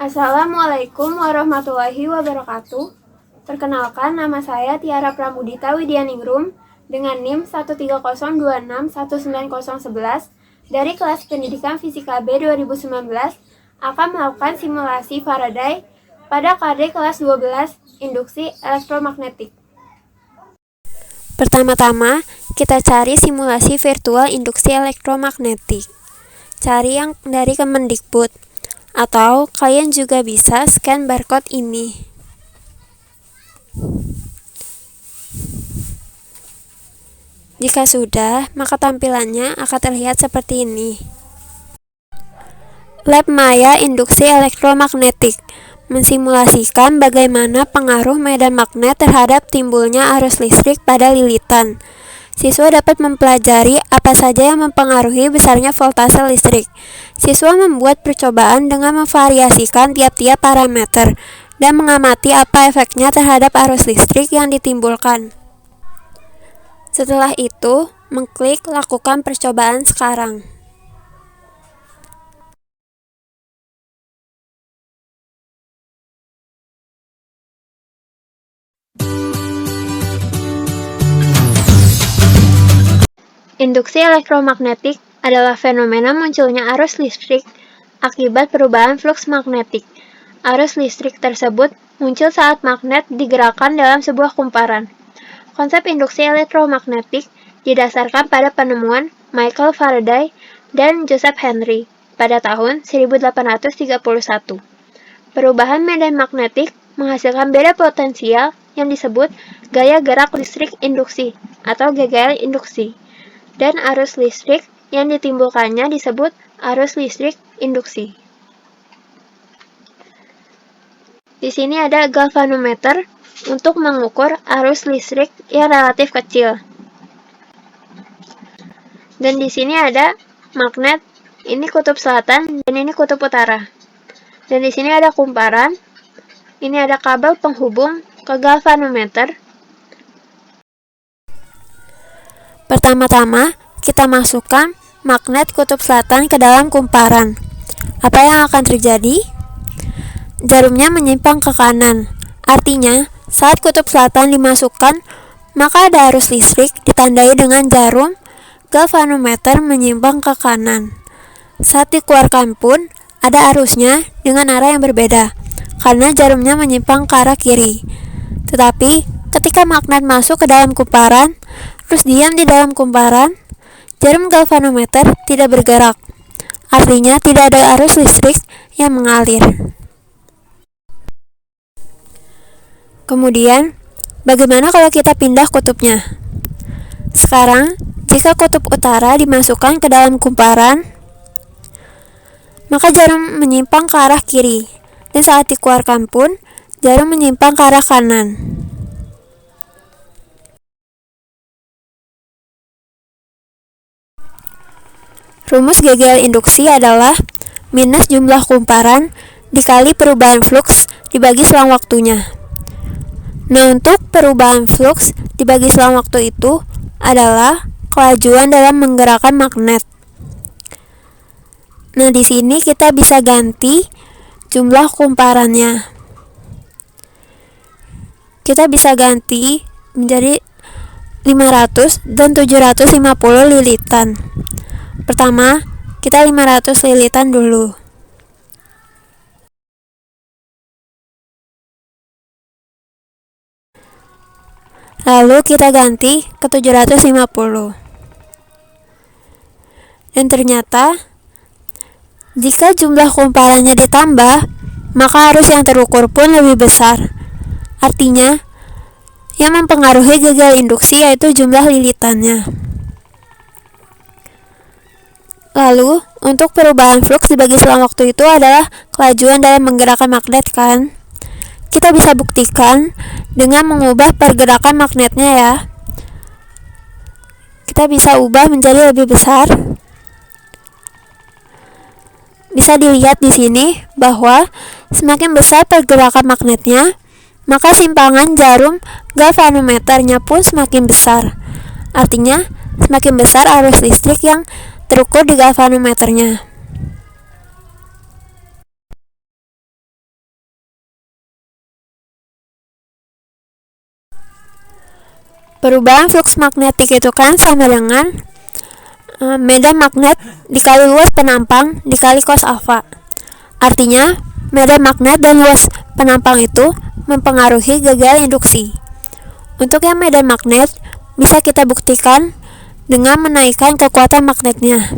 Assalamualaikum warahmatullahi wabarakatuh. Perkenalkan, nama saya Tiara Pramudita Widianingrum dengan NIM 130261911 dari kelas pendidikan Fisika B 2019 akan melakukan simulasi Faraday pada KD kelas 12 induksi elektromagnetik. Pertama-tama, kita cari simulasi virtual induksi elektromagnetik. Cari yang dari Kemendikbud, atau kalian juga bisa scan barcode ini. Jika sudah, maka tampilannya akan terlihat seperti ini. Lab Maya Induksi Elektromagnetik mensimulasikan bagaimana pengaruh medan magnet terhadap timbulnya arus listrik pada lilitan. Siswa dapat mempelajari apa saja yang mempengaruhi besarnya voltase listrik. Siswa membuat percobaan dengan memvariasikan tiap-tiap parameter dan mengamati apa efeknya terhadap arus listrik yang ditimbulkan. Setelah itu, mengklik lakukan percobaan sekarang. Induksi elektromagnetik adalah fenomena munculnya arus listrik akibat perubahan fluks magnetik. Arus listrik tersebut muncul saat magnet digerakkan dalam sebuah kumparan. Konsep induksi elektromagnetik didasarkan pada penemuan Michael Faraday dan Joseph Henry pada tahun 1831. Perubahan medan magnetik menghasilkan beda potensial yang disebut gaya gerak listrik induksi atau GGL induksi. Dan arus listrik yang ditimbulkannya disebut arus listrik induksi. Di sini ada galvanometer untuk mengukur arus listrik yang relatif kecil. Dan di sini ada magnet, ini kutub selatan dan ini kutub utara. Dan di sini ada kumparan, ini ada kabel penghubung ke galvanometer. Pertama-tama, kita masukkan magnet kutub selatan ke dalam kumparan. Apa yang akan terjadi? Jarumnya menyimpang ke kanan. Artinya, saat kutub selatan dimasukkan, maka ada arus listrik ditandai dengan jarum galvanometer menyimpang ke kanan. Saat dikeluarkan pun, ada arusnya dengan arah yang berbeda, karena jarumnya menyimpang ke arah kiri. Tetapi, ketika magnet masuk ke dalam kumparan, terus diam di dalam kumparan, jarum galvanometer tidak bergerak. Artinya tidak ada arus listrik yang mengalir. Kemudian, bagaimana kalau kita pindah kutubnya? Sekarang, jika kutub utara dimasukkan ke dalam kumparan, maka jarum menyimpang ke arah kiri, dan saat dikeluarkan pun, jarum menyimpang ke arah kanan. Rumus GGL induksi adalah minus jumlah kumparan dikali perubahan fluks dibagi selang waktunya. Nah, untuk perubahan fluks dibagi selang waktu itu adalah kelajuan dalam menggerakkan magnet. Nah, di sini kita bisa ganti jumlah kumparannya. Kita bisa ganti menjadi 500 dan 750 lilitan. Pertama, kita 500 lilitan dulu. Lalu kita ganti ke 750. Dan ternyata, jika jumlah kumparannya ditambah, maka arus yang terukur pun lebih besar. Artinya, yang mempengaruhi GGL induksi yaitu jumlah lilitannya. Lalu, untuk perubahan fluks dibagi selang waktu itu adalah kelajuan dalam menggerakkan magnet, kan? Kita bisa buktikan dengan mengubah pergerakan magnetnya ya. Kita bisa ubah menjadi lebih besar. Bisa dilihat di sini bahwa semakin besar pergerakan magnetnya, maka simpangan jarum galvanometernya pun semakin besar. Artinya, semakin besar arus listrik yang terukur di galvanometernya. Perubahan flux magnetik itu kan sama dengan medan magnet dikali luas penampang dikali cos alfa. Artinya, medan magnet dan luas penampang itu mempengaruhi gagal induksi. Untuk yang medan magnet, bisa kita buktikan dengan menaikkan kekuatan magnetnya.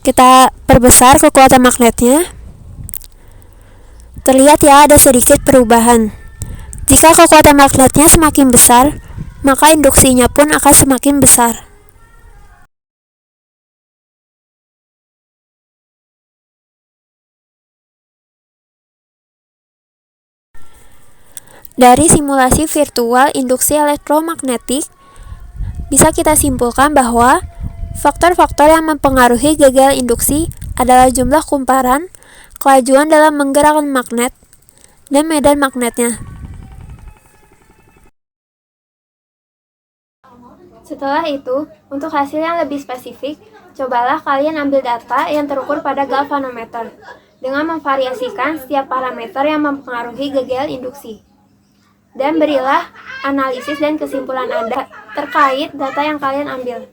Kita perbesar kekuatan magnetnya. Terlihat ya ada sedikit perubahan. Jika kekuatan magnetnya semakin besar, maka induksinya pun akan semakin besar. Dari simulasi virtual induksi elektromagnetik, bisa kita simpulkan bahwa faktor-faktor yang mempengaruhi gagal induksi adalah jumlah kumparan, kelajuan dalam menggerakkan magnet, dan medan magnetnya. Setelah itu, untuk hasil yang lebih spesifik, cobalah kalian ambil data yang terukur pada galvanometer dengan memvariasikan setiap parameter yang mempengaruhi gagal induksi. Dan berilah analisis dan kesimpulan Anda terkait data yang kalian ambil.